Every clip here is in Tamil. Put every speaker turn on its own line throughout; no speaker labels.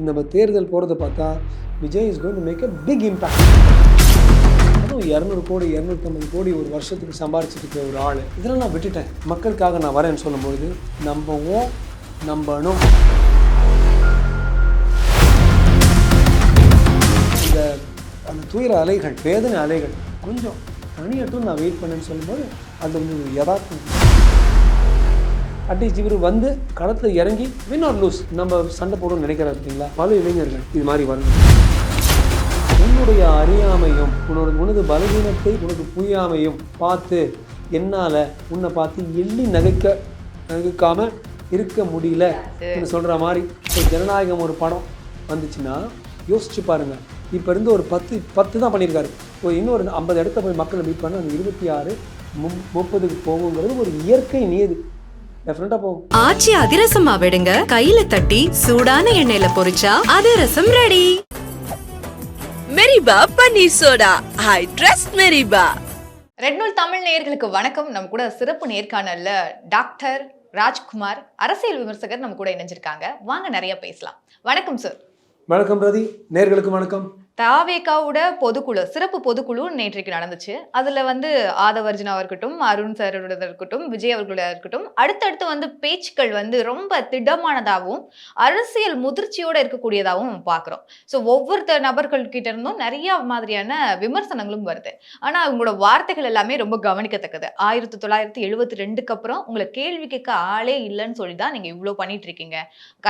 நம்ம தேர்தல் போகிறத பார்த்தா Vijay is going to make a big impact. அதுவும் 200 கோடி 250 கோடி ஒரு வருஷத்துக்கு சம்பாரிச்சிட்டு இருக்கிற ஒரு ஆள். இதெல்லாம் நான் விட்டுட்டேன், மக்களுக்காக நான் வரேன்னு சொல்லும்பொழுது நம்பவும் நம்பணும். அந்த துயர அலைகள், வேதனை அலைகள் கொஞ்சம் தனியட்டும் நான் வெயிட் பண்ணேன்னு சொல்லும்போது அது வந்து யதார்த்தம். அட்லீஸ்ட் இவர் வந்து களத்தில் இறங்கி வின் ஆர் லூஸ் நம்ம சண்டை போடணும்னு நினைக்கிறாரு பார்த்தீங்களா? பல இளைஞர்கள் இது மாதிரி வரணும். உன்னுடைய அறியாமையும் உனது பலவீனத்தை உனக்கு புரியாமையும் பார்த்து என்னால் உன்னை பார்த்து எள்ளி நகைக்காமல் இருக்க முடியல சொல்கிற மாதிரி ஜனநாயகம் ஒரு படம் வந்துச்சுன்னா யோசிச்சு பாருங்கள். இப்போ இருந்து ஒரு 10 தான் பண்ணியிருக்காரு. இன்னொரு 50 இடத்த போய் மக்களை மீட் பண்ண அந்த 26 30க்கு போகுங்கிறது ஒரு இயற்கை நியதி. டெஃபினட்டா போகும்.
ஆச்சி அதிரசமா விடுங்க, கையில தட்டி சூடான எண்ணெயில பொரிச்சா அதிரசம் ரெடி.
மெரிபா பன்னீர் சோடா, ஐ ட்ரஸ்ட் மெரிபா.
ரெட் நூல் தமிழ் நேயர்களுக்கு வணக்கம். நம்ம கூட சிறப்பு நேர்காணல்ல டாக்டர் ராஜ்குமார், அரசியல் விமர்சகர் நம்ம கூட இணைஞ்சிருக்காங்க. வாங்க நிறைய பேசலாம். வணக்கம் சார்.
வணக்கம் பிரதி, நேர்களுக்கு வணக்கம்.
தாவேகாவோட பொதுக்குழு, சிறப்பு பொதுக்குழு நேற்றைக்கு நடந்துச்சு. அதுல வந்து ஆதவர்ஜுனாவா இருக்கட்டும், அருண் சாரோட இருக்கட்டும், விஜய் அவர்களோட இருக்கட்டும், அடுத்தடுத்து பேச்சுக்கள் ரொம்ப திடமானதாகவும் அரசியல் முதிர்ச்சியோட இருக்கக்கூடியதாகவும் பார்க்குறோம். ஸோ ஒவ்வொரு நபர்கள் கிட்ட இருந்தும் நிறைய மாதிரியான விமர்சனங்களும் வருது. ஆனா அவங்களோட வார்த்தைகள் எல்லாமே ரொம்ப கவனிக்கத்தக்கது. 1972க்கு அப்புறம் உங்களை கேள்வி கேட்க ஆளே இல்லைன்னு சொல்லி தான் நீங்க இவ்வளவு பண்ணிட்டு இருக்கீங்க.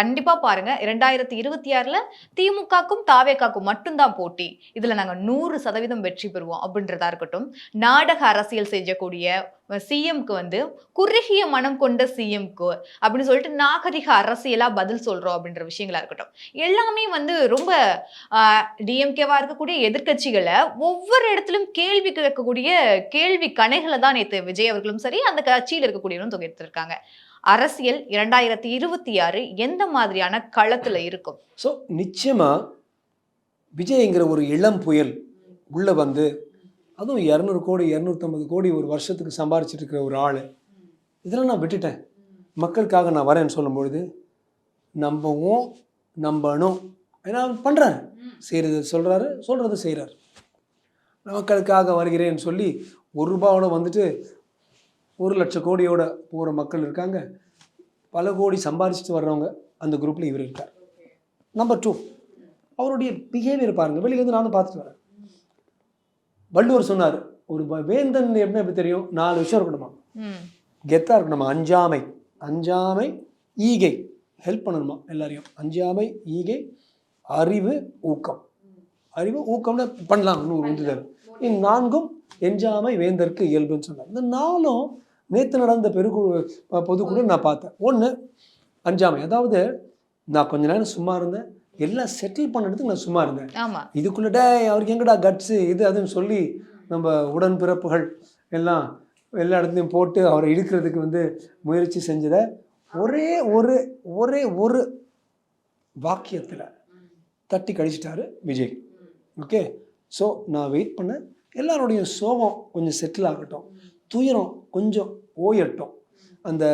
கண்டிப்பா பாருங்க, 2026ல திமுகக்கும் தாவேகாக்கும் மட்டும்தான் போட்டி. இதுல நாங்க 100% வெற்றி பெறுவோம் அப்படின்றதா இருக்கட்டும். நாடக அரசியல் செய்யக்கூடிய சிஎம்க்கு குறுகிய மனம் கொண்ட சிஎம்க்கு அப்படின்னு சொல்லிட்டு நாகரிக அரசியலா பதில் சொல்றோம் அப்படின்ற விஷயங்களா இருக்கட்டும். எல்லாமே ரொம்ப டிஎம்கேவா இருக்கக்கூடிய எதிர்கட்சிகளை ஒவ்வொரு இடத்திலும் கேள்வி கேட்கக்கூடிய கேள்வி கணைகளை தான் நேற்று விஜய் அவர்களும் சரி, அந்த கட்சியில் இருக்கக்கூடியவரும் தொகைத்திருக்காங்க. அரசியல் 2026 எந்த மாதிரியான களத்துல இருக்கும்?
ஸோ நிச்சயமா விஜய்ங்கிற ஒரு இளம் புயல் உள்ளே வந்து, அதுவும் 200 கோடி 250 கோடி ஒரு வருஷத்துக்கு சம்பாரிச்சிட்டு இருக்கிற ஒரு ஆள். இதெல்லாம் நான் விட்டுட்டேன், மக்களுக்காக நான் வரேன்னு சொல்லும்பொழுது நம்பவும் நம்பணும். ஏன்னா பண்ணுறாரு, செய்கிறது சொல்கிறாரு, சொல்கிறது செய்கிறார். மக்களுக்காக வருகிறேன்னு சொல்லி ₹1 வந்துட்டு 1,00,000 கோடியோட போகிற மக்கள் இருக்காங்க. பல கோடி சம்பாரிச்சிட்டு வர்றவங்க அந்த குரூப்பில் இவர் இருக்கார். நம்பர் 2, அவருடைய பிஹேவியர் பாருங்கள். வெளியிலேருந்து நானும் பார்த்துட்டு வரேன். வள்ளுவர் சொன்னார், ஒரு வேந்தன் எப்படி தெரியும், 4 விஷயம் இருக்கணுமா. கெத்தாக இருக்கணுமா. அஞ்சாமை ஈகை, ஹெல்ப் பண்ணணுமா எல்லாரையும். அஞ்சாமை ஈகை, அறிவு ஊக்கம்னு பண்ணலாம். உந்துதல். 4 எஞ்சாமை வேந்தற்கு இயல்புன்னு சொன்னார். இந்த 4 நேற்று நடந்த பொதுக்குழு நான் பார்த்தேன். 1 அஞ்சாமை, அதாவது நான் கொஞ்ச நேரம் சும்மா இருந்தேன், எல்லாம் செட்டில் பண்ணுறதுக்கு நான் சும்மா இருந்தேன். இதுக்குள்ளே அவருக்கு எங்கடா கட்ஸு இது அதுன்னு சொல்லி நம்ம உடன்பிறப்புகள் எல்லாம் எல்லா இடத்துலையும் போட்டு அவரை இழுக்கிறதுக்கு முயற்சி செஞ்சதை ஒரே ஒரு வாக்கியத்தில் தட்டி கழிச்சிட்டாரு விஜய். ஓகே, ஸோ நான் வெயிட் பண்ணேன். எல்லாருடைய சோகம் கொஞ்சம் செட்டில் ஆகட்டும், துயரம் கொஞ்சம் ஓயட்டும், அந்த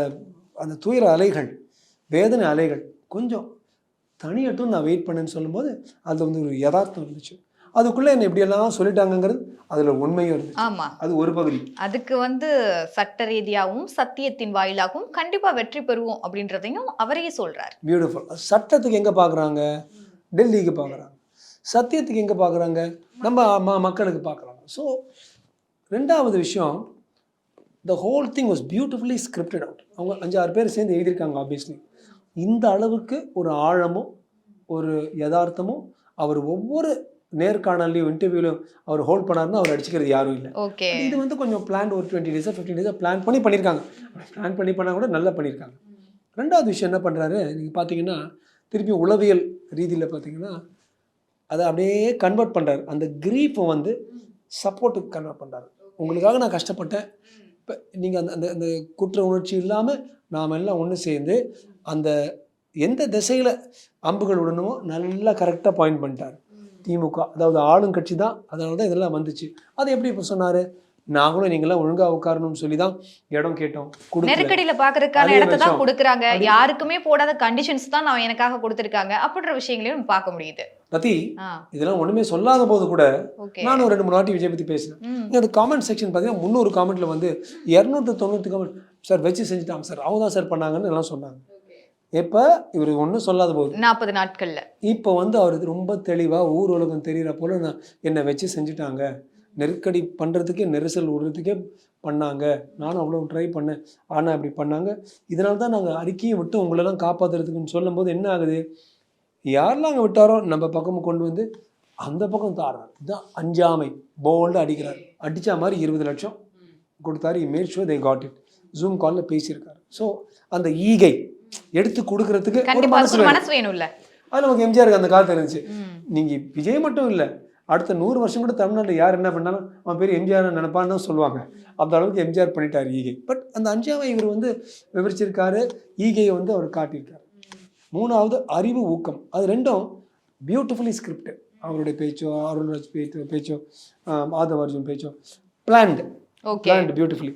துயர அலைகள், வேதனை அலைகள் கொஞ்சம் தனியட்டும் நான் வெயிட் பண்ணேன்னு சொல்லும்போது அது ஒரு யதார்த்தம் இருந்துச்சு. அதுக்குள்ளே என்ன எப்படியெல்லாம் சொல்லிட்டாங்கிறது அதில் உண்மையும் இருந்துச்சு.
ஆமா,
அது ஒரு பகுதி.
அதுக்கு சட்ட ரீதியாகவும் சத்தியத்தின் வாயிலாகவும் கண்டிப்பா வெற்றி பெறுவோம் அப்படின்றதையும் அவரையே சொல்றாரு.
பியூட்டிஃபுல். சட்டத்துக்கு எங்கே பார்க்குறாங்க? டெல்லிக்கு பார்க்குறாங்க. சத்தியத்துக்கு எங்கே பார்க்குறாங்க? நம்ம மக்களுக்கு பார்க்குறாங்க. ஸோ 2வது விஷயம், the whole thing was beautifully scripted out. அவங்க 5-6 பேர் சேர்ந்து எழுதியிருக்காங்க. ஆப்வியஸ்லி இந்த அளவுக்கு ஒரு ஆழமும் ஒரு யதார்த்தமும் அவர் ஒவ்வொரு நேர்காணலையும் இன்டர்வியூலையும் அவர் ஹோல்ட் பண்ணாருன்னா அவர் அடிச்சுக்கிறது யாரும் இல்லை. இது கொஞ்சம் பிளான், ஒரு 20 days 15 days பிளான் பண்ணியிருக்காங்க. பிளான் பண்ணால் கூட நல்லா பண்ணியிருக்காங்க. 2வது விஷயம் என்ன பண்ணுறாரு, நீங்கள் பார்த்தீங்கன்னா திருப்பி உளவியல் ரீதியில் பார்த்தீங்கன்னா அதை அப்படியே கன்வெர்ட் பண்ணுறாரு. அந்த கிரீஃபை சப்போர்ட்டுக்கு கன்வெர்ட் பண்ணுறாரு. உங்களுக்காக நான் கஷ்டப்பட்டேன், இப்போ நீங்கள் அந்த குற்ற உணர்ச்சி இல்லாமல் நாம் எல்லாம் ஒன்று சேர்ந்து அந்த எந்த திசையில் அம்புகள் விடணுமோ நல்லா கரெக்டாக பாயிண்ட் பண்ணிட்டார். திமுக அதாவது ஆளுங்கட்சி தான், அதனால தான் இதெல்லாம் வந்துச்சு. அது எப்படி இப்போ சொன்னார், நாங்களும் நீங்களாம் ஒழுங்கா உட்காரணும்னு சொல்லி தான் இடம் கேட்டோம், கொடுக்கல.
நெருக்கடியில பாக்குறதுக்கான
அதே
இடத்தை தான்
பட்சம்
கொடுக்குறாங்க.
அது-
யாருக்குமே போடாத கண்டிஷன்ஸ் தான் நான் எனக்காக கொடுத்திருக்காங்க அப்படின்ற விஷயங்களையும் நம்ம பார்க்க முடியுது.
ரதி,
ஆ,
இதெல்லாம் ஒண்ணுமே சொல்லாத போது கூட
ஓகே.
நானும் 2-3 வாட்டி விஜய் பத்தி பேசினேன்.
ம்.
அந்த காமெண்ட் செக்ஷன் பார்த்தீங்கன்னா 300 காமெண்ட்ல வந்து 290 காமெண்ட், சார் வச்சு செஞ்சுட்டாங்க சார், அவங்க தான் சார் பண்ணாங்கன்னு எல்லாம் சொன்னாங்க. இப்போ இவர் ஒன்றும் சொல்லாத போது
40 நாட்கள்ல.
இப்போ வந்து அவர் ரொம்ப தெளிவாக ஊர் உலகம் தெரிகிற போல நான் என்னை வச்சு செஞ்சுட்டாங்க, நெருக்கடி பண்ணுறதுக்கே நெரிசல் விடுறதுக்கே பண்ணாங்க, நானும் அவ்வளோ ட்ரை பண்ணேன், ஆனால் அப்படி பண்ணாங்க, இதனால தான் நாங்கள் அறிக்கையை விட்டு உங்களெல்லாம் காப்பாற்றுறதுக்குன்னு சொல்லும்போது என்ன ஆகுது, யாரெல்லாம் அங்கே விட்டாரோ நம்ம பக்கமும் கொண்டு வந்து அந்த பக்கம் தாரார். இதுதான் அஞ்சாமை, போல்டாக அடிக்கிறார். அடித்த மாதிரி 20 லட்சம் கொடுத்தாரு. Made sure they got it. Zoom காலில் பேசியிருக்காரு. ஸோ அந்த ஈகை எடுத்து கொடுக்கறதுக்கு ஒரு
கண்டிப்பா
மனசு
ஒரு
வேணும்.
மனசு வேணும்ல.
அது நமக்கு எம்ஜிஆருக்கு அந்த காலத்தில் இருந்துச்சு.
ம்.
நீங்கள் விஜய் மட்டும் இல்லை, அடுத்த 100 வருஷம் கூட தமிழ்நாட்டில் யார் என்ன பண்ணாலும் அவன் பேர் எம்ஜிஆர் நினைப்பான்னு தான் சொல்லுவாங்க. அந்த அளவுக்கு எம்ஜிஆர் பண்ணிட்டார் ஈகை. பட் அந்த அஞ்சாவை இவர் வந்து விவரிச்சிருக்காரு, ஈகையை வந்து அவர் காட்டியிருக்காரு. 3வது அறிவு ஊக்கம். அது ரெண்டும் பியூட்டிஃபுல்லி ஸ்கிரிப்ட். அவருடைய பேச்சோ, அருள்ராஜ் பேச்சோ, ஆதவர்ஜுன் பேச்சோ பிளான்டு,
ஓகே.
Planned beautifully.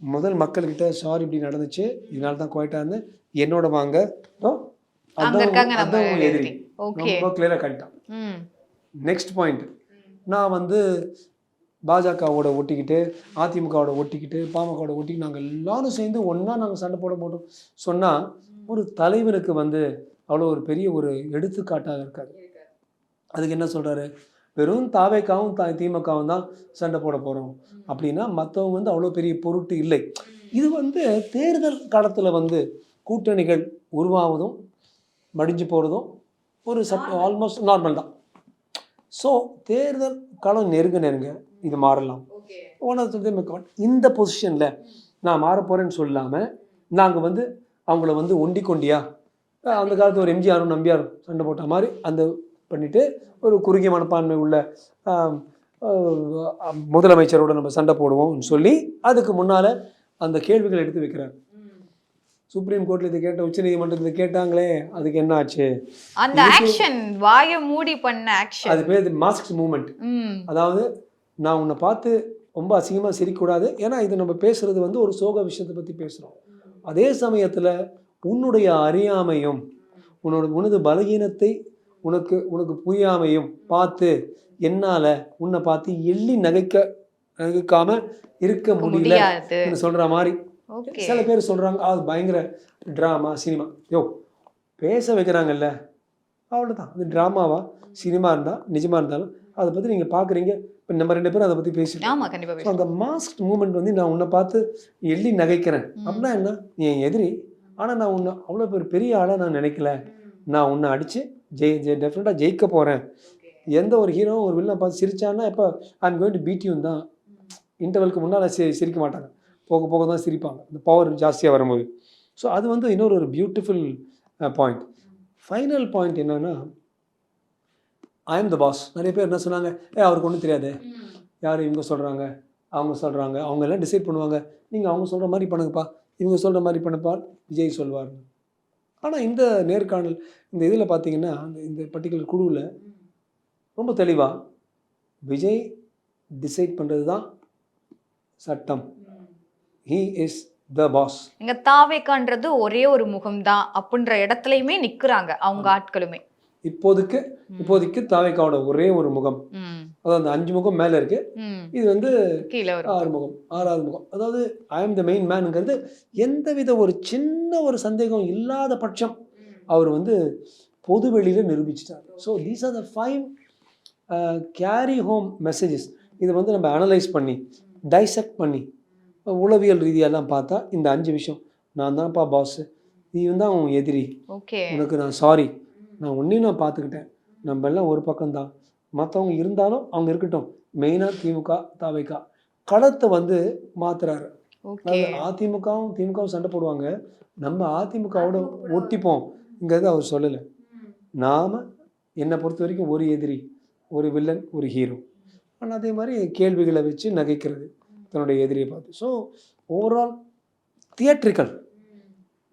முதல் மக்கள்கிட்ட சாரி இப்படி நடந்துச்சு, இதனால தான் குவாய்ட்டாக இருந்தேன், என்னோட வாங்க,
அங்க இருக்காங்க நம்ம
அதான் எதிரி.
ஓகே.
ரொம்ப கிளியராக காட்டிட்டான்.
ம்.
நெக்ஸ்ட் பாயிண்ட், நான் வந்து பாஜகவோட ஒட்டிக்கிட்டு, அதிமுகவோட ஒட்டிக்கிட்டு, பாமகவோட ஒட்டிக்கிட்டு நாங்கள் எல்லாரும் சேர்ந்து ஒன்றா நாங்கள் சண்டை போட போட்டோம் சொன்னால் ஒரு தலைவனுக்கு வந்து அவ்வளோ ஒரு பெரிய ஒரு எடுத்துக்காட்டாக இருக்காது. அதுக்கு என்ன சொல்கிறாரு, வெறும் தாவேக்காவும் திமுகவும் தான் சண்டை போட போகிறோம் அப்படின்னா மற்றவங்க வந்து அவ்வளோ பெரிய பொருட்டு இல்லை. இது வந்து தேர்தல் காலத்தில் வந்து கூட்டணிகள் உருவாவதும் மடிஞ்சு போகிறதும் ஒரு ஆல்மோஸ்ட் நார்மல் தான். ஸோ தேர்தல் காலம் நெருங்க இது மாறலாம். இந்த பொசிஷனில் நான் மாற போகிறேன்னு சொல்லாமல் நாங்கள் வந்து அவங்கள வந்து ஒண்டி கொண்டியா அந்த காலத்து ஒரு எம்ஜிஆரும் நம்பியாரும் சண்டை போட்ட மாதிரி அந்த பண்ணிவிட்டு ஒரு குறுகிய மனப்பான்மை உள்ள முதலமைச்சரோட நம்ம சண்டை போடுவோம்னு சொல்லி அதுக்கு முன்னால் அந்த கேள்விகள் எடுத்து வைக்கிறார். சுப்ரீம் கோர்ட்ல இதை கேட்ட, உச்ச நீதிமன்றத்தில் கேட்டாங்களே, அதுக்கு என்ன ஆச்சு?
அந்த ஆக்ஷன், வாயை மூடி பண்ண ஆக்ஷன்,
அது பேர் மாஸ்க் மூமெண்ட். அதாவது நான் உன்னை பார்த்து ரொம்ப அசிங்கமாக சிரிக்கக்கூடாது, ஏன்னா இது நம்ம பேசுறது வந்து ஒரு சோக விஷயத்தை பற்றி பேசுகிறோம். அதே சமயத்தில் உன்னுடைய அறியாமையும் உனது பலகீனத்தை உனக்கு புரியாமையும் பார்த்து என்னால் உன்னை பார்த்து எள்ளி நகைக்காம இருக்க முடியல சொல்கிற மாதிரி சில பேர் சொல்கிறாங்க. அது பயங்கர ட்ராமா சினிமா. பேச வைக்கிறாங்கல்ல, அவ்வளோதான். அது ட்ராமாவா சினிமா இருந்தால் நிஜமாக இருந்தாலும் அதை பற்றி நீங்கள் பார்க்குறீங்க. இப்போ நம்ம 2 பேரும் அதை பற்றி பேசிட்டோம். அந்த மாஸ்க் மூமெண்ட் வந்து நான் உன்னை பார்த்து எள்ளி நகைக்கிறேன் அப்படின்னா என்ன, நீ என் எதிரி, ஆனால் நான் உன்னை அவ்வளோ பெரிய ஆளாக நான் நினைக்கல, நான் உன்னை அடித்து டெஃபினட்டாக ஜெயிக்க போகிறேன். எந்த ஒரு ஹீரோவும் ஒரு வில்லனை பார்த்து சிரிச்சான்னா இப்போ I'm going to beat you தான், இன்டர்வலுக்கு முன்னால் சிரிக்க மாட்டாங்க, போக போக தான் சிரிப்பாங்க, அந்த பவர் ஜாஸ்தியாக வரும்போது. ஸோ அது வந்து இன்னொரு பியூட்டிஃபுல் பாயிண்ட். ஃபைனல் பாயிண்ட் என்னன்னா, ஐ எம் த பாஸ். நிறைய பேர் என்ன சொன்னாங்க, அவருக்கு ஒன்றும் தெரியாது, யார் இவங்க சொல்கிறாங்க அவங்க சொல்கிறாங்க, அவங்க எல்லாம் டிசைட் பண்ணுவாங்க, நீங்கள் அவங்க சொல்கிற மாதிரி பண்ணுங்கப்பா, இவங்க சொல்கிற மாதிரி பண்ணுப்பா விஜய் சொல்வார். ஆனால் இந்த நேர்காணல் இந்த இதில் பார்த்தீங்கன்னா இந்த பர்டிகுலர் குழுவில் ரொம்ப தெளிவாக விஜய் டிசைட் பண்ணுறது தான் சட்டம், ஹீ இஸ் த பாஸ்.
இங்க தாவேக்கான்றது ஒரே ஒரு முகம் தான் அப்படின்ற இடத்துலையுமே நிற்கிறாங்க அவங்க ஆட்களுமே.
இப்போதைக்கு தாவேக்காவோட ஒரே ஒரு முகம், அதாவது அந்த 5 முகம் மேலே இருக்கு, இது வந்து 6 முகம், 6வது முகம். அதாவது ஐ எம் த மெயின் மேனுங்கிறது எந்தவித ஒரு சின்ன ஒரு சந்தேகம் இல்லாத பட்சம் அவர் வந்து பொது வெளியில் நிரூபிச்சிட்டார். So these are the 5 carry home messages. இதை வந்து நம்ம அனலைஸ் பண்ணி டைசெக்ட் பண்ணி உளவியல் ரீதியெல்லாம் பார்த்தா இந்த 5 விஷயம், நான் தான்ப்பா பாஸ், நீ தான் உன் எதிரி, உனக்கு நான் சாரி, நான் ஒன்றையும் நான் பார்த்துக்கிட்டேன், நம்ம எல்லாம் ஒரு பக்கம்தான், மற்றவங்க இருந்தாலும் அவங்க இருக்கட்டும், மெயினாக திமுக தாவேக்கா களத்தை வந்து மாத்துறாரு. அதிமுகவும் திமுகவும் சண்டை போடுவாங்க, நம்ம அதிமுகவோட ஒட்டிப்போம்ங்கிறது அவர் சொல்லலை. நாம் என்னை பொறுத்த வரைக்கும் ஒரு எதிரி, ஒரு வில்லன், ஒரு ஹீரோ. ஆனால் அதே மாதிரி கேள்விகளை வச்சு நகைக்கிறது தன்னுடைய எதிரியை பார்த்து. ஸோ ஓவரால் தியேட்ரிக்கல்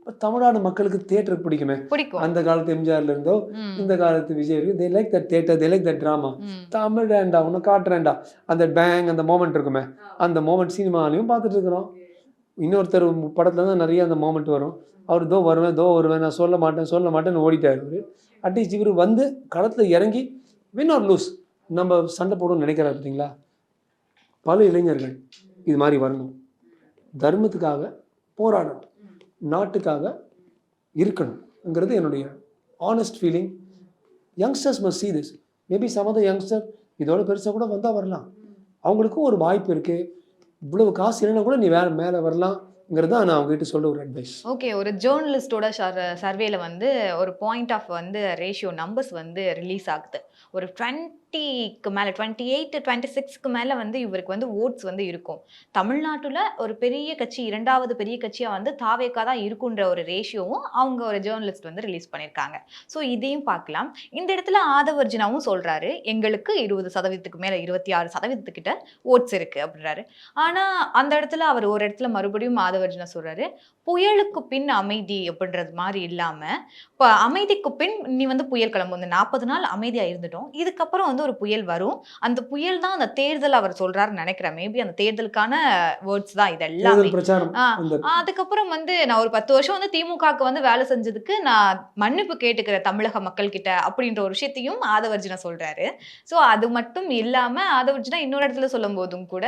இப்போ தமிழ்நாடு மக்களுக்கு தியேட்டருக்கு பிடிக்குமே.
பிடிக்கும்.
அந்த காலத்து எம்ஜிஆர்ல இருந்தோ இந்த காலத்து Vijay they like that theatre, they like that drama. தமிழ்டா உன்னை காட்டுறேன்டா அந்த பேங் அந்த மோமெண்ட் இருக்குமே, அந்த மோமெண்ட் சினிமாலையும் பார்த்துட்டு இருக்கிறோம். இன்னொருத்தர் படத்துல தான் நிறைய அந்த மோமெண்ட் வரும். அவர் தோ வருவேன் நான் சொல்ல மாட்டேன்னு ஓடிட்டார் அவர். அட்லீஸ்ட் இவர் வந்து களத்தில் இறங்கி வின் ஆர் லூஸ் நம்ம சண்டை போடணும்னு நினைக்கிறார் பார்த்தீங்களா. பல இளைஞர்கள் இது மாதிரி வரணும், தர்மத்துக்காக போராடணும், நாட்டுக்காக இருக்கணுங்கிறது என்னுடைய honest feeling. Youngsters must see this. Maybe some of the youngster இதோட பெருசாக கூட வந்தால் வரலாம், அவங்களுக்கும் ஒரு வாய்ப்பு இருக்குது. இவ்வளவு காசு இல்லைன்னா கூட நீ வேற மேலே வரலாம்ங்கிறது தான் நான் அவங்ககிட்ட சொல்ல ஒரு அட்வைஸ்.
ஓகே, ஒரு ஜேர்னலிஸ்டோட சர்வேல வந்து ஒரு பாயிண்ட் ஆஃப் வந்து ரேஷியோ நம்பர்ஸ் வந்து ரிலீஸ் ஆகுது. ஒரு 20க்கு மேலே 28 26க்கு மேலே வந்து இவருக்கு வந்து ஓட்ஸ் வந்து இருக்கும். தமிழ்நாட்டில் ஒரு பெரிய கட்சி, இரண்டாவது பெரிய கட்சியாக வந்து தாவேக்கா தான் இருக்குன்ற ஒரு ரேஷியோவும் அவங்க ஒரு ஜேர்னலிஸ்ட் வந்து ரிலீஸ் பண்ணியிருக்காங்க. ஸோ இதையும் பார்க்கலாம். இந்த இடத்துல ஆதவர்ஜுனாவும் சொல்கிறாரு, எங்களுக்கு 20% மேலே 26% ஓட்ஸ் இருக்குது அப்படின்றாரு. ஆனால் அந்த இடத்துல அவர் ஒரு இடத்துல மறுபடியும் ஆதவர்ஜுனா சொல்கிறாரு, புயலுக்கு பின் அமைதி அப்படின்றது மாதிரி இல்லாமல் இப்போ அமைதிக்கு பின் நீ வந்து புயல் கிளம்பும். இந்த 40 நாள் அமைதியாக இருந்துட்டோம், இதுக்கப்புறம் வந்து ஒரு புயல் வரும். அந்த புயல் தான் அந்த தேர்தல் அவர் சொல்றாருன்னு நினைக்கிறேன். மேபி அந்த தேர்தலுக்கான வேர்ட்ஸ் தான் இதெல்லாம். அதுக்கப்புறம் வந்து நான் ஒரு 10 வருஷம் வந்து திமுகவுக்கு வந்து வேலை செஞ்சதுக்கு நான் மன்னிப்பு கேட்டுக்கிறேன் தமிழக மக்கள் கிட்ட அப்படின்ற ஒரு விஷயத்தையும் ஆதவர்ஜுனா சொல்றாரு. ஸோ அது மட்டும் இல்லாம ஆதவர்ஜுனா இன்னொரு இடத்துல சொல்லும் போதும் கூட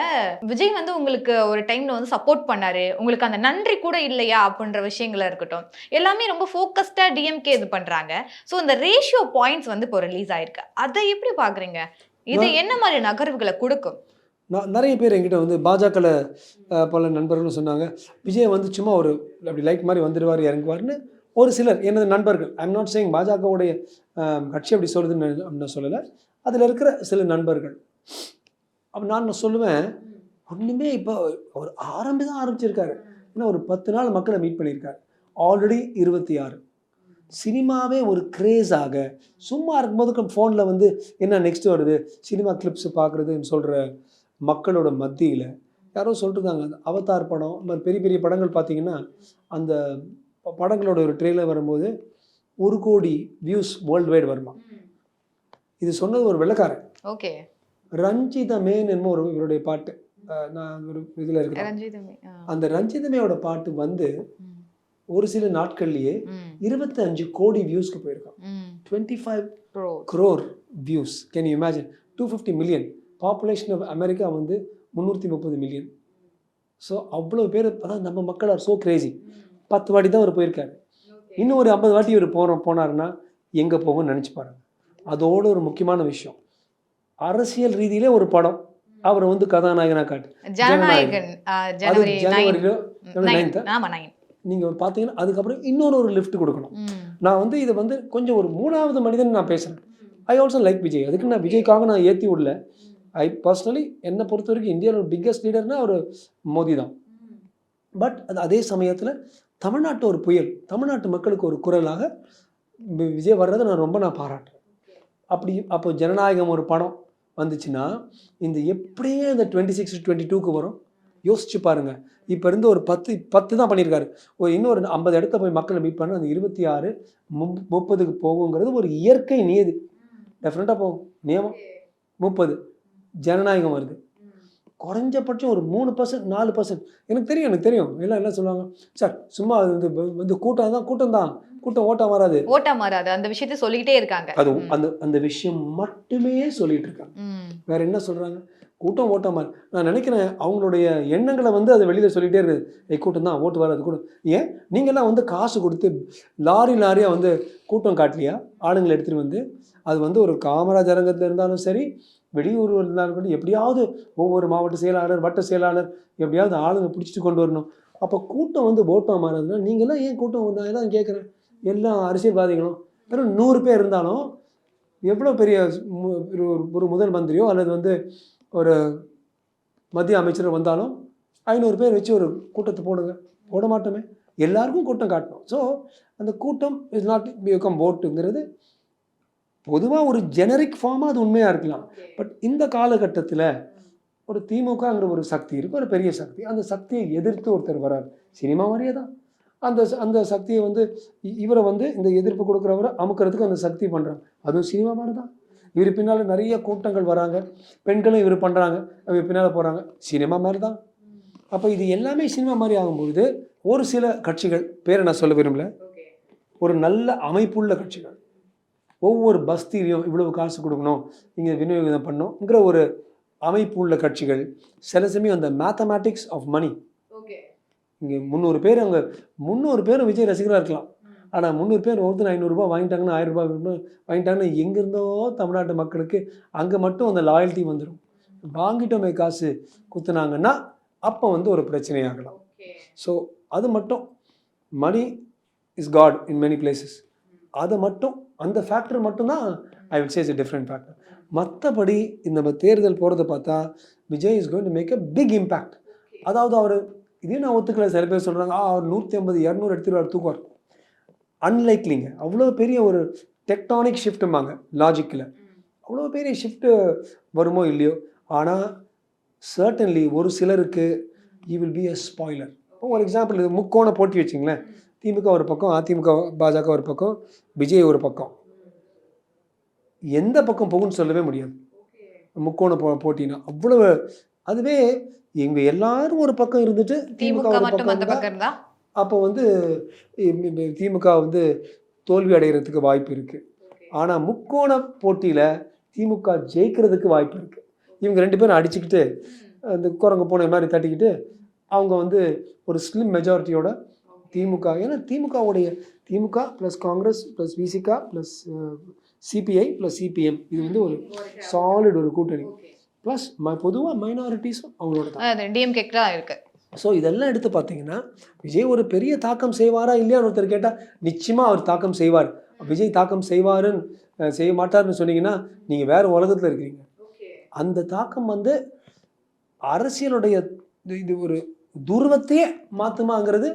விஜய் வந்து உங்களுக்கு ஒரு டைம்ல வந்து சப்போர்ட் பண்ணாரு, உங்களுக்கு அந்த நன்றி கூட இல்லையா அப்படின்ற விஷயங்களா இருக்கட்டும், எல்லாமே ரொம்ப ஃபோக்கஸ்டா டிஎம்கே இது பண்றாங்க. ஸோ இந்த ரேஷியோ பாயிண்ட்ஸ் வந்து இப்போ ரிலீஸ் ஆயிருக்கு. அதை எப்படி பாக்குறீங்க? இது என்ன மாதிரி நகர்வுகளை கொடுக்கும்?
நிறைய பேர் என்கிட்ட வந்து பாஜகவில் பல நண்பர்கள் சொன்னாங்க, விஜய் வந்து சும்மா ஒரு அப்படி லைட் மாதிரி வந்துடுவார் இறங்குவார்னு. ஒரு சிலர் எனது நண்பர்கள், ஐ எம் நாட் சேயிங் பாஜகவுடைய கட்சி அப்படி சொல்லுதுன்னு நான் சொல்லலை, அதில் இருக்கிற சில நண்பர்கள். அப்போ நான் சொல்லுவேன், ஒன்றுமே இப்போ அவர் ஆரம்பிச்சிருக்காரு. ஏன்னா ஒரு 10 நாள் மக்களை மீட் பண்ணியிருக்காரு, ஆல்ரெடி 26. சினிமாவே ஒரு கிரேஸாக சும்மா இருக்கும்போது ஃபோனில் வந்து என்ன நெக்ஸ்ட் வருது சினிமா கிளிப்ஸ் பார்க்குறதுன்னு சொல்கிற மக்களோட மத்தியில் யாரோ சொல்லிட்டுருக்காங்க, அந்த அவதார் படம் இந்த பெரிய பெரிய படங்கள் பார்த்தீங்கன்னா அந்த படங்களோட ஒரு ட்ரெயிலர் வரும்போது 1 கோடி வியூஸ் வேர்ல்டு வைடு வருமா. இது சொன்னது ஒரு வெள்ளக்காரன்.
ஓகே,
ரஞ்சிதமேன்னு என்னமோ ஒரு இவருடைய பாட்டு, நான் ஒரு இதில் இருக்கேன், அந்த ரஞ்சிதமேயோட பாட்டு வந்து ஒரு சில நாட்கள்லயே 25 கோடி வியூஸ்க்கு போயிருக்கான். 25 crore views. Can you imagine? 250 million population of America வந்து 330 மில்லியன். ஸோ அவ்வளோ பேர், அதான் நம்ம மக்கள் ஆர் ஸோ கிரேசி. 10 வாட்டி தான் அவர் போயிருக்காரு, இன்னும் ஒரு 50 வாட்டி இவர் போனாருன்னா எங்கே போகும்னு நினச்சி பாருங்க. அதோட ஒரு முக்கியமான விஷயம், அரசியல் ரீதியிலே ஒரு படம் அவரை வந்து கதாநாயகனாக காட்டு. ஜனநாயகன் ஜனவரியில 9th நீங்கள் பார்த்தீங்கன்னா அதுக்கப்புறம் இன்னொரு லிஃப்ட் கொடுக்கணும். நான் வந்து இதை வந்து கொஞ்சம் ஒரு 3வது மனிதன் நான் பேசுகிறேன். I also like Vijay. அதுக்கு நான் விஜய்க்காக நான் ஏற்றி விடல. ஐ பர்சனலி என்னை பொறுத்த வரைக்கும் இந்தியாவில் பிக்கஸ்ட் லீடர்னா ஒரு மோடி தான். பட் அது அதே சமயத்தில் தமிழ்நாட்டு ஒரு புயல், தமிழ்நாட்டு மக்களுக்கு ஒரு குரலாக விஜய் வர்றதை நான் பாராட்டுறேன். அப்போ ஜனநாயகம் ஒரு படம் வந்துச்சுன்னா இந்த எப்படியே இந்த 26 22க்கு வரும். யோசிச்சு பாருங்க, இப்போ இருந்து ஒரு 10 தான் பண்ணியிருக்காரு, ஒரு இன்னொரு 50 இடத்த போய் மக்களை மீட் பண்ண அந்த 26 30க்கு போகுங்கிறது ஒரு இயற்கை நியதி. டெஃபினட்டாக போகும். நியமம் 30 ஜனநாயகம் வருது. குறைஞ்சபட்சம் ஒரு 3% 4%. எனக்கு தெரியும் எல்லாம் சொல்லுவாங்க, சார் சும்மா அது வந்து கூட்டம் தான் கூட்டம் ஓட்டா மாறாது
அந்த விஷயத்தை சொல்லிக்கிட்டே இருக்காங்க.
அது அந்த விஷயம் மட்டுமே சொல்லிட்டு இருக்காங்க. வேற என்ன சொல்றாங்க? கூட்டம் ஓட்டாம. நான் நினைக்கிறேன் அவங்களுடைய எண்ணங்களை வந்து அதை வெளியில் சொல்லிகிட்டே இருக்குது. கூட்டம் தான், ஓட்டு வராது கூட்டம். ஏன் நீங்கள்லாம் வந்து காசு கொடுத்து லாரியாக வந்து கூட்டம் காட்டலையா? ஆளுங்களை எடுத்துகிட்டு வந்து அது வந்து ஒரு காமராஜ் அரங்கத்தில் இருந்தாலும் சரி, வெளியூர் இருந்தாலும் கூட எப்படியாவது ஒவ்வொரு மாவட்ட செயலாளர் வட்ட செயலாளர் எப்படியாவது ஆளுங்க பிடிச்சிட்டு கொண்டு வரணும். அப்போ கூட்டம் வந்து ஓட்டாக மாறதுன்னா நீங்கள்லாம் ஏன் கூட்டம்? நான் தான் கேட்குறேன். எல்லா அரசியல்வாதிகளும் வெறும் 100 பேர் இருந்தாலும் எவ்வளோ பெரிய ஒரு முதல் மந்திரியோ அல்லது வந்து ஒரு மத்திய அமைச்சர் வந்தாலும் 500 பேர் வச்சு ஒரு கூட்டத்தை போட மாட்டோமே. எல்லாருக்கும் கூட்டம் காட்டணும். ஸோ அந்த கூட்டம் இஸ் நாட் பிகம் ஓட்டுங்கிறது பொதுவாக ஒரு ஜெனரிக் ஃபார்மாக அது உண்மையாக இருக்கலாம். பட் இந்த காலகட்டத்தில் ஒரு திமுகங்கிற ஒரு சக்தி இருக்குது, ஒரு பெரிய சக்தி. அந்த சக்தியை எதிர்த்து ஒருத்தர் வரார், சினிமா மாதிரியே தான். அந்த அந்த சக்தியை வந்து இவரை வந்து இந்த எதிர்ப்பு கொடுக்குறவரை அமுக்கிறதுக்கு அந்த சக்தி பண்ணுறாங்க. அதுவும் சினிமா மாதிரி தான். இவர் பின்னால் நிறைய கூட்டங்கள் வராங்க, பெண்களும் இவர் பண்ணுறாங்க, இவர் பின்னால் போகிறாங்க, சினிமா மாதிரி தான். அப்போ இது எல்லாமே சினிமா மாதிரி ஆகும்பொழுது ஒரு சில கட்சிகள், பேரை நான் சொல்ல விரும்பல, ஒரு நல்ல அமைப்புள்ள கட்சிகள், ஒவ்வொரு பஸ்திலையும் இவ்வளவு காசு கொடுக்கணும், இங்கே விநியோகம் பண்ணணுங்கிற ஒரு அமைப்பு உள்ள கட்சிகள், சில சமயம் அந்த மேத்தமேட்டிக்ஸ் ஆஃப் மணி, இங்கே 300 பேர், அங்கே 300 பேரும் விஜய் ரசிகராக இருக்கலாம், ஆனால் 300 பேர் ஒருத்தர் 500 ரூபாய் வாங்கிட்டாங்கன்னா 1000 ரூபாய் வாங்கிட்டாங்கன்னா எங்கேருந்தோ தமிழ்நாட்டு மக்களுக்கு அங்கே மட்டும் அந்த லாயல்ட்டி வந்துடும். வாங்கிட்டோமே காசு குத்துனாங்கன்னா அப்போ வந்து ஒரு பிரச்சனையாகலாம். ஸோ அது மட்டும், money is got in many places, அதை மட்டும், அந்த ஃபேக்டர் மட்டும்தான் I will say is a different factor. மற்றபடி இந்த தேர்தல் போகிறத பார்த்தா Vijay is going to make a big impact. அதாவது அவர், இதே நான் ஒத்துக்கல, சில பேர் சொல்கிறாங்க அவர் 150 200 எடுத்துருவார் தூக்குவார். அன்லைக்லிங்க, அவ்வளோ பெரிய ஒரு டெக்டானிக் ஷிஃப்ட்டும்பாங்க லாஜிக்கில், அவ்வளோ பெரிய ஷிஃப்ட்டு வருமோ இல்லையோ, ஆனால் சர்டன்லி ஒரு சிலருக்கு he will be a spoiler. இப்போ ஒரு எக்ஸாம்பிள், இது முக்கோண போட்டி வச்சிங்களேன், திமுக ஒரு பக்கம், அதிமுக பாஜக ஒரு பக்கம், விஜய் ஒரு பக்கம், எந்த பக்கம் போகுன்னு சொல்லவே முடியாது. முக்கோண போட்டினா அவ்வளவு, அதுவே இவங்க எல்லாரும் ஒரு பக்கம் இருந்துட்டு திமுக ஒரு பக்கம் இருந்தா அப்போ வந்து திமுக வந்து தோல்வி அடைகிறதுக்கு வாய்ப்பு இருக்குது. ஆனால் முக்கோண போட்டியில் திமுக ஜெயிக்கிறதுக்கு வாய்ப்பு இருக்குது. இவங்க 2 பேரும் அடிச்சுக்கிட்டு அந்த குரங்கு பூனை மாதிரி தட்டிக்கிட்டு அவங்க வந்து ஒரு ஸ்லிம் மெஜாரிட்டியோட திமுக, ஏன்னா திமுக plus Congress plus Visika plus CBI plus CPM, இது வந்து ஒரு சாலிட் ஒரு கூட்டணி. ப்ளஸ் பொதுவாக மைனாரிட்டிஸும் அவங்களோட தான்,
டிஎம்கே இருக்கு.
ஸோ இதெல்லாம் எடுத்து பார்த்தீங்கன்னா விஜய் ஒரு பெரிய தாக்கம் செய்வாரா இல்லையான்னு ஒருத்தர் கேட்டால் நிச்சயமாக அவர் தாக்கம் செய்வார். விஜய் தாக்கம் செய்வாருன்னு செய்ய மாட்டார்னு சொன்னீங்கன்னா நீங்கள் வேறு உலகத்தில் இருக்கிறீங்க. அந்த தாக்கம் வந்து அரசியலுடைய இது ஒரு துருவத்தையே மாற்றுமாங்கிறது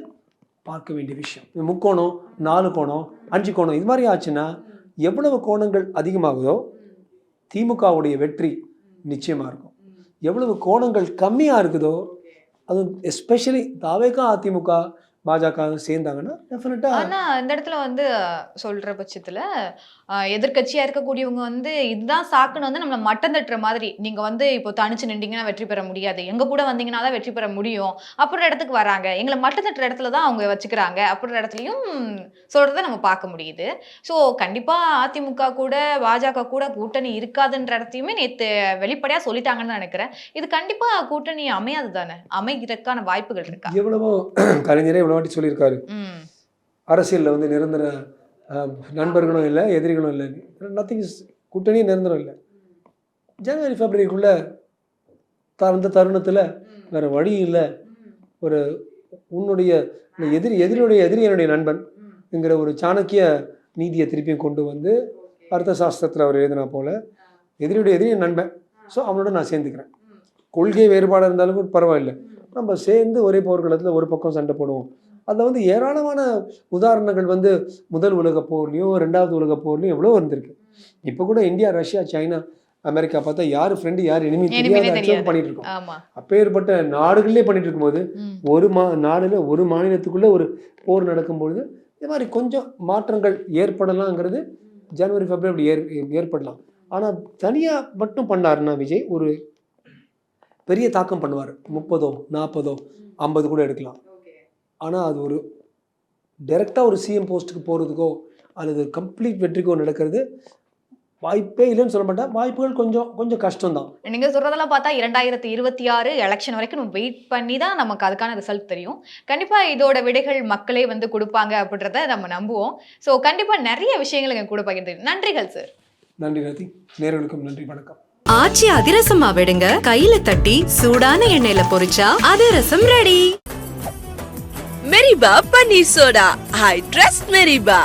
பார்க்க வேண்டிய விஷயம். முக்கோணம் 4 கோணம் 5 கோணம் இது மாதிரி ஆச்சுன்னா எவ்வளவு கோணங்கள் அதிகமாகுதோ திமுகவுடைய வெற்றி நிச்சயமாக இருக்கும். எவ்வளவு கோணங்கள் கம்மியாக இருக்குதோ, அதுவும் எஸ்பெஷலி தாவேகா அதிமுக பாஜக சேர்ந்தாங்கன்னா டெஃபினட்டாக.
ஆனால் இந்த இடத்துல வந்து சொல்கிற பட்சத்தில் எதிர்கட்சியாக இருக்கக்கூடியவங்க வந்து இதுதான் சாக்குன்னு வந்து நம்மளை மட்டம் தட்டுற மாதிரி, நீங்கள் வந்து இப்போ தனிச்சு நின்றீங்கன்னா வெற்றி பெற முடியாது, எங்கள் கூட வந்தீங்கன்னா தான் வெற்றி பெற முடியும் அப்படின்ற இடத்துக்கு வராங்க. எங்களை மட்டம் தட்டுற இடத்துல தான் அவங்க வச்சுக்கிறாங்க அப்படின்ற இடத்துலையும் சொல்கிறத நம்ம பார்க்க முடியுது. ஸோ கண்டிப்பாக அதிமுக கூட பாஜக கூட கூட்டணி இருக்காதுன்ற இடத்தையுமே நேற்று வெளிப்படையாக சொல்லிட்டாங்கன்னு நினைக்கிறேன். இது கண்டிப்பாக கூட்டணி அமையாது தானே, அமைகிறதுக்கான வாய்ப்புகள் இருக்கா?
எவ்வளவோ கலைஞரே வாட்டி சொல்லியிருக்காரு, அரசியலில் வந்து நிரந்தர நண்பர்களும் இல்லை எதிரிகளும் இல்லை, நத்திங் இஸ், கூட்டணியும் நிரந்தரம் இல்லை. ஜனவரி பிப்ரவரிக்குள்ள அந்த தருணத்தில் வேற வழி இல்லை, ஒரு உன்னுடைய எதிரியுடைய எதிரி என்னுடைய நண்பன் என்கிற ஒரு சாணக்கிய நீதியை திருப்பியும் கொண்டு வந்து அர்த்த சாஸ்திரத்தில் அவர் எழுதினா போல எதிரியுடைய எதிரி என் நண்பன், ஸோ அவனோட நான் சேர்ந்துக்கிறேன். கொள்கை வேறுபாடாக இருந்தாலும் பரவாயில்லை, நம்ம சேர்ந்து ஒரே போர்க்களத்தில் ஒரு பக்கம் சண்டை போடுவோம். அதில் வந்து ஏராளமான உதாரணங்கள் வந்து முதல் உலகப் போர்லையும் 2வது உலகப் போர்லையும் எவ்வளோ இருந்திருக்கு. இப்போ கூட இந்தியா ரஷ்யா சைனா அமெரிக்கா பார்த்தா யார் ஃப்ரெண்டு யார் எனிமி தெரியாத பண்ணிட்டு இருக்கோம். அப்பேற்பட்ட நாடுகளே பண்ணிட்டு இருக்கும்போது ஒரு மாநிலத்துக்குள்ள ஒரு போர் நடக்கும்பொழுது இது மாதிரி கொஞ்சம் மாற்றங்கள் ஏற்படலாங்கிறது ஜனவரி பிப்ரவரி ஏற்படலாம். ஆனால் தனியாக மட்டும் பண்ணாருன்னா விஜய் ஒரு பெரிய தாக்கம் பண்ணுவார். 30, 40, 50 கூட எடுக்கலாம். ஆனால் அது ஒரு டைரெக்டாக ஒரு சிஎம் போஸ்ட்டுக்கு போகிறதுக்கோ அல்லது கம்ப்ளீட் வெற்றிக்கோ நடக்கிறது வாய்ப்பே இல்லைன்னு சொல்ல மாட்டேன். வாய்ப்புகள் கொஞ்சம் கஷ்டம்தான்.
நீங்கள் சொல்கிறதெல்லாம் பார்த்தா 2026 எலெக்ஷன் வரைக்கும் நம்ம வெயிட் பண்ணி தான் நமக்கு அதுக்கான ரிசல்ட் தெரியும். கண்டிப்பாக இதோட விடைகள் மக்களே வந்து கொடுப்பாங்க அப்படின்றத நம்ம நம்புவோம். ஸோ கண்டிப்பாக நிறைய விஷயங்கள் எங்கள் கூட பகிர்ந்து. நன்றிகள் சார்.
நன்றி ரதி, நேயர்களுக்கும் நன்றி, வணக்கம்.
ஆச்சி அதிரசமா விடுங்க, கையில தட்டி சூடான எண்ணெயில பொரிச்சா அதிரசம் ரெடி.
மெரிபா பன்னீர் சோடா, ஐ ட்ரஸ்ட் மெரிபா.